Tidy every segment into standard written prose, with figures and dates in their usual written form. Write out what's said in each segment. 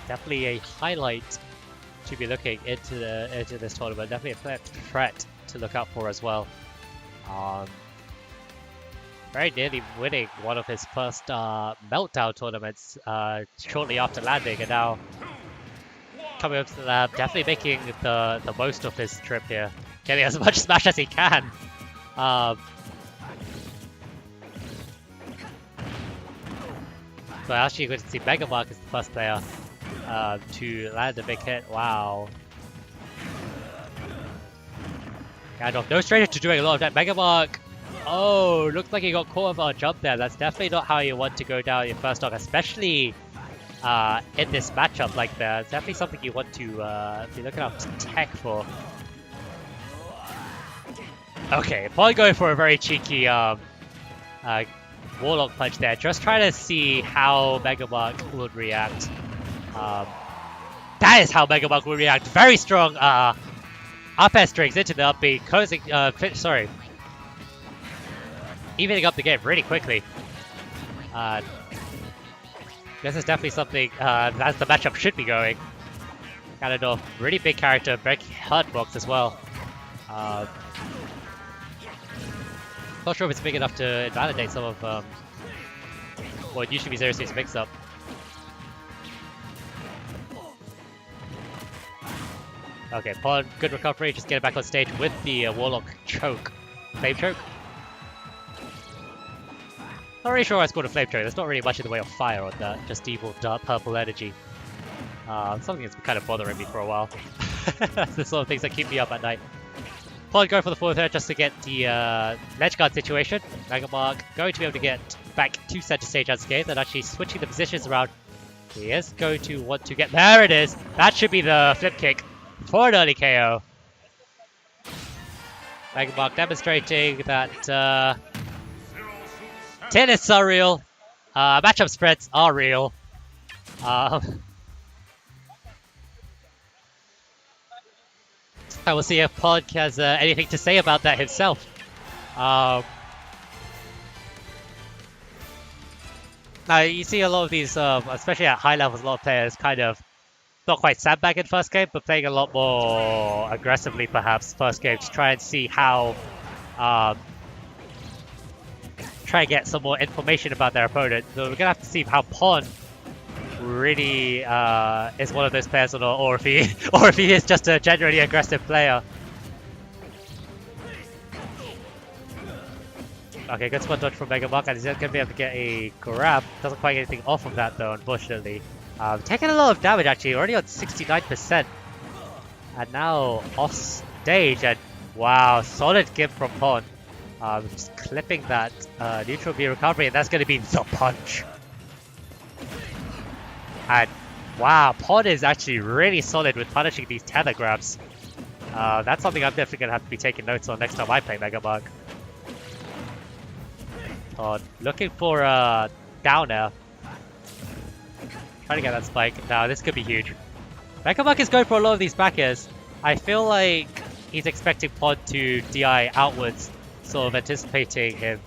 Definitely a highlight to be looking into this tournament. Definitely a threat to look out for as well. Very nearly winning one of his first meltdown tournaments shortly after landing, and now coming up to the lab, definitely making the most of his trip here, getting as much smash as he can. So actually, you're going to see Megamark as the first player to land a big hit. Wow. Gandalf, no stranger to doing a lot of that. Megamark. Oh, looks like he got caught on a jump there. That's definitely not how you want to go down your first stock, especially in this matchup like that. It's definitely something you want to be looking out tech for. Okay, probably going for a very cheeky Warlock punch there. Just trying to see how Megamark would react. That is how Megamark would react. Very strong up air strings into the up B, closing, evening up the game really quickly. This is definitely something as the matchup should be going. Ganondorf, really big character, big hard box as well. Not sure if it's big enough to invalidate some of what usually be Xerxes mix-up. Okay, Pawn, good recovery, just get it back on stage with the Warlock choke. Flame choke? Not really sure why I scored a flame choke. There's not really much in the way of fire on that, just evil dark purple energy. Something that's been kind of bothering me for a while. That's the sort of things that keep me up at night. Pawn going for the forward third just to get the ledge guard situation. Megamark going to be able to get back to center stage unscathed and actually switching the positions around. He is going to want to get... There it is! That should be the flip kick for an early KO. Megamark demonstrating that tennis are real, matchup spreads are real. I will see if Pod has anything to say about that himself. Now, you see a lot of these, especially at high levels, a lot of players kind of not quite sandbagging first game, but playing a lot more aggressively, perhaps, first game to try and see how... try and get some more information about their opponent. So we're going to have to see how Pawn really is one of those players or not, or if he is just a generally aggressive player. Okay, good spot dodge from Megamark, and he's going to be able to get a grab. Doesn't quite get anything off of that though, unfortunately. Taking a lot of damage actually, already on 69%. And now off stage, and wow, solid gift from Pawn. Just clipping that neutral B recovery, and that's going to be the punch. And wow, Pawn is actually really solid with punishing these tether grabs. That's something I'm definitely going to have to be taking notes on next time I play Megamark. Looking for down air. Trying to get that spike. Now this could be huge. Megamark is going for a lot of these back airs. I feel like he's expecting Pawn to DI outwards, sort of anticipating him.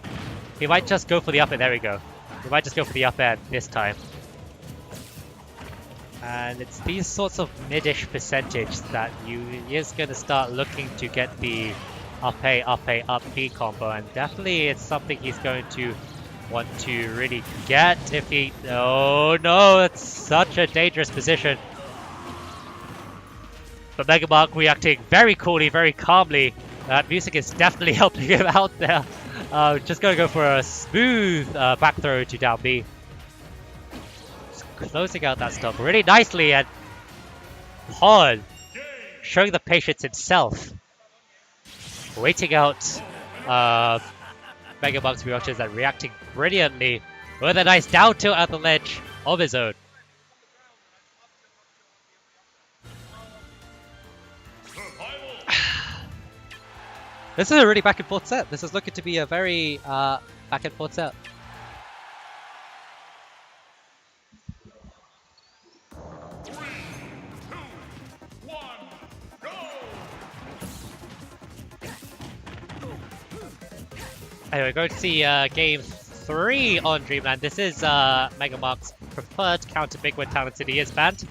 He might just go for the up air. There we go. He might just go for the up air this time. And it's these sorts of mid-ish percentage that he is going to start looking to get the up A, up B combo. And definitely it's something he's going to want to really get if he... Oh no, it's such a dangerous position. But Megamark reacting very coolly, very calmly. That music is definitely helping him out there. Just going to go for a smooth back throw to down B. Just closing out that stock really nicely, and Pawn showing the patience himself. Waiting out Megamark's reactions and reacting brilliantly with a nice down tilt at the ledge of his own. This is a really back and forth set. This is looking to be a very back and forth set. Anyway, we're going to see Game 3 on Dreamland. This is Megamark's preferred counter big win talent city is banned.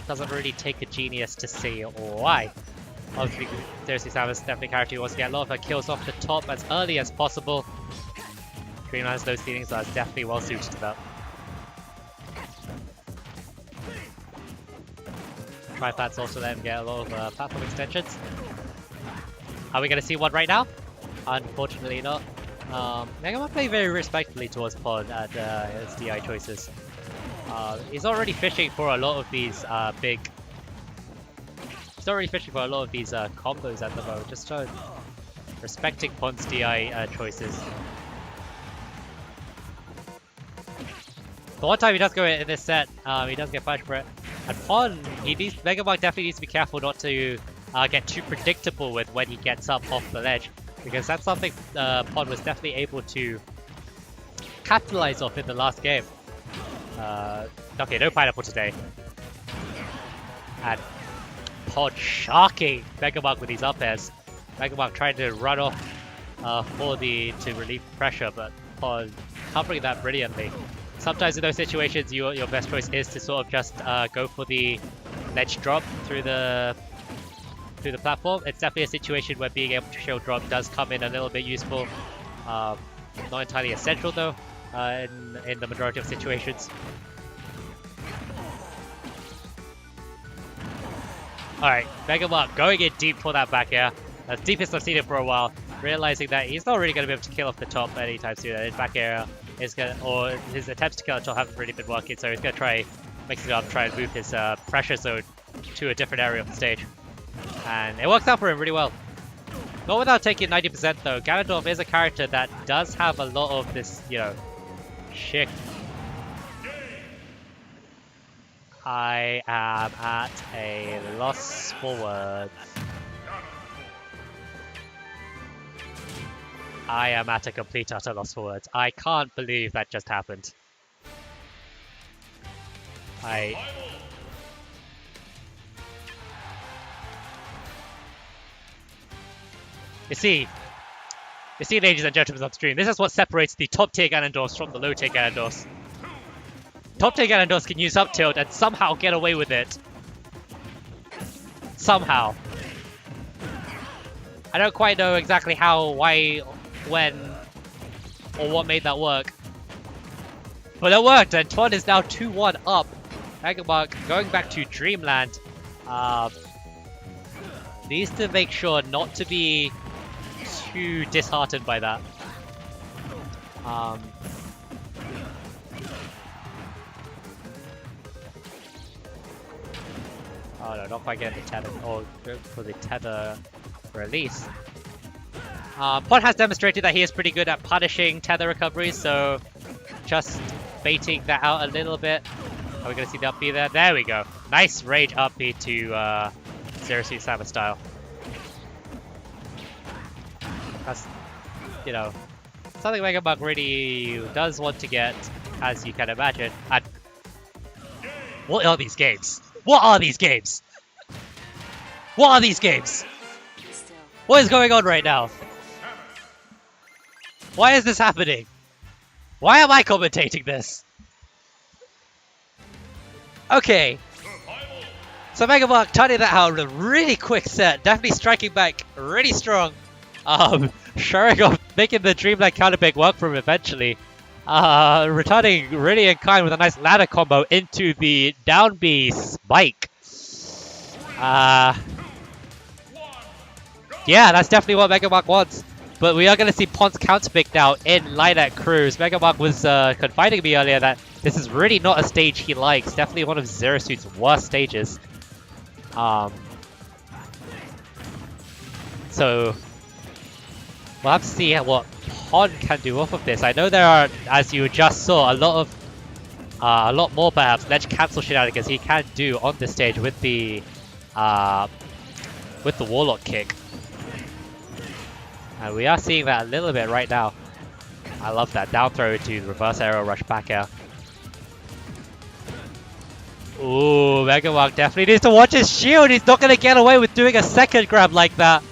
Doesn't really take a genius to see why. Obviously, Seriously Samus is definitely a character who wants to get a lot of her kills off the top as early as possible. Dreamland's low ceilings are definitely well suited to that. Tripads also let him get a lot of platform extensions. Are we going to see one right now? Unfortunately not. Megamark playing very respectfully towards Pod at his DI choices. He's already fishing for a lot of these combos at the moment, just respecting Pod's DI choices. The one time he does go in this set, he does get punished for it. And Megamark definitely needs to be careful not to get too predictable with when he gets up off the ledge, because that's something Pod was definitely able to capitalize off in the last game. Okay, no pineapple today. And Pod sharking Megamark with these up airs. Megamark trying to run off to relieve pressure, but Pod covering that brilliantly. Sometimes in those situations, your best choice is to sort of just go for the ledge drop through the platform. It's definitely a situation where being able to shield drop does come in a little bit useful. Not entirely essential though, in the majority of situations. Alright, Megamark going in deep for that back air. As deepest I've seen it for a while, realizing that he's not really going to be able to kill off the top anytime soon. His back air or his attempts to kill the top haven't really been working, so he's going to try mix it up, try and move his pressure zone to a different area of the stage. And it works out for him really well. Not without taking 90% though. Ganondorf is a character that does have a lot of this, shit. I am at a loss for words. I am at a complete utter loss for words. I can't believe that just happened. You see, ladies and gentlemen on stream, this is what separates the top tier Ganondorfs from the low tier Ganondorfs. Top tier Ganondorfs can use up tilt and somehow get away with it. Somehow. I don't quite know exactly how, why, when, or what made that work. But it worked, and Twon is now 2-1 up. Megamark going back to Dreamland. Needs to make sure not to be too disheartened by that. Oh no, not quite getting the tether, or for the tether release. Pod has demonstrated that he is pretty good at punishing tether recoveries, so just baiting that out a little bit. Are we going to see the up B there? There we go. Nice rage up B to Seriously Samus style. That's, something Megamark really does want to get, as you can imagine. And what are these games? What are these games? What are these games? What is going on right now? Why is this happening? Why am I commentating this? Okay. So Megamark turning that out in a really quick set, definitely striking back really strong. Showing off, making the Dreamland counterpick work for him eventually. Returning really in kind with a nice ladder combo into the down B spike. Yeah, that's definitely what Megamark wants. But we are going to see Pon's counterpick now in line at Cruise. Megamark was confiding me earlier that this is really not a stage he likes. Definitely one of Zero Suit's worst stages. So we'll have to see what Pon can do off of this. I know there are, as you just saw, a lot more perhaps ledge cancel shenanigans he can do on this stage with the Warlock kick. And we are seeing that a little bit right now. I love that down throw to reverse aero rush back air. Ooh, Megamark definitely needs to watch his shield. He's not going to get away with doing a second grab like that.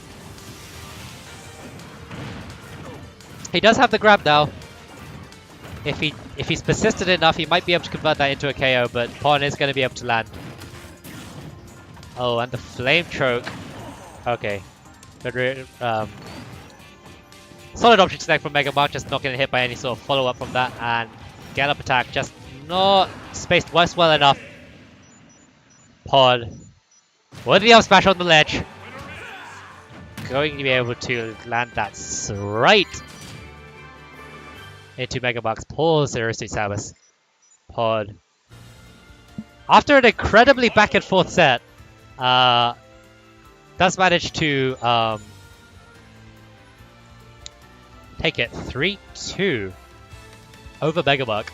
He does have the grab now. If If he's persistent enough, he might be able to convert that into a KO, but Pon is going to be able to land. Oh, and the Flame Choke. Okay. Good, solid option select from Megamark, just not getting hit by any sort of follow-up from that, and Gallop attack just not spaced well enough. Pod. With the up smash on the ledge. Going to be able to land that right into Megamark's poor Zero Suit Samus. Pod. After an incredibly back and forth set, does manage to take it 3-2 over Megamark.